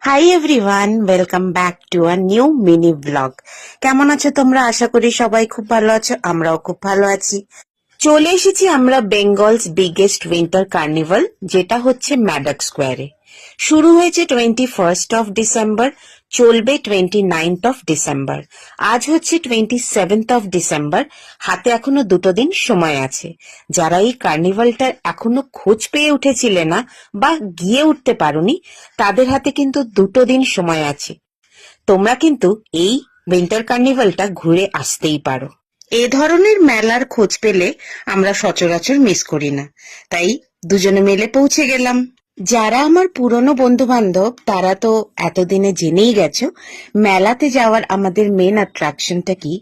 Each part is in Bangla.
Hi everyone, welcome back to a new mini blog. কেমন আছো তোমরা? আশা করি সবাই খুব ভালো আছো, আমরাও খুব ভালো আছি। চলে এসেছি আমরা বেঙ্গলস বিগেস্ট উইন্টার কার্নিভাল, যেটা হচ্ছে ম্যাডক স্কোয়ারে। শুরু হয়েছে 21st অফ ডিসেম্বর, চলবে 29th অফ ডিসেম্বর। আজ হচ্ছে 27th অফ ডিসেম্বর, হাতে এখনো 2 দিন সময় আছে। যারা এই কার্নিভালটার এখনো খোঁজ পেয়ে উঠেছিলে না বা গিয়ে উঠতে পারোনি, তাদের হাতে কিন্তু 2 দিন সময় আছে। তোমরা কিন্তু এই উইন্টার কার্নিভালটা ঘুরে আসতেই পারো। এ ধরনের মেলার খোঁজ পেলে আমরা সচরাচর মিস করি না, তাই দুজনে মিলে পৌঁছে গেলাম। যারা আমার পুরনো বন্ধু বান্ধব তারা তো এতদিনে জেনেই গেছো মেলাতে যাওয়ার আমাদের মেন অ্যাট্রাকশনটা কি।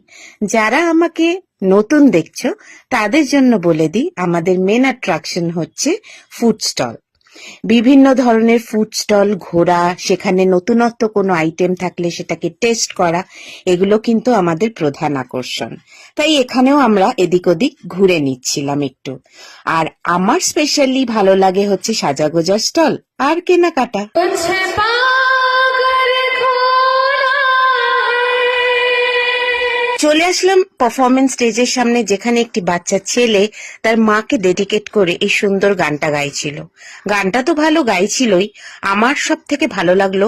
যারা আমাকে নতুন দেখছো তাদের জন্য বলে দিই, আমাদের মেন অ্যাট্রাকশন হচ্ছে ফুড স্টল। বিভিন্ন ধরনের ফুড স্টল ঘোরা, সেখানে নতুনত্ব কোনো আইটেম থাকলে সেটাকে টেস্ট করা, এগুলো কিন্তু আমাদের প্রধান আকর্ষণ। তাই এখানেও আমরা এদিক ওদিক ঘুরে নিচ্ছিলাম একটু। আর আমার স্পেশালি ভালো লাগে হচ্ছে সাজাগোজার স্টল আর কেনাকাটা। চলে আসলাম পারফরমেন্স স্টেজের সামনে, যেখানে একটি বাচ্চা ছেলে তার মাকে ডেডিকেট করে এই সুন্দর গানটা গাইছিল। গানটা তো ভালো গাইছিলই, আমার সব থেকে ভালো লাগলো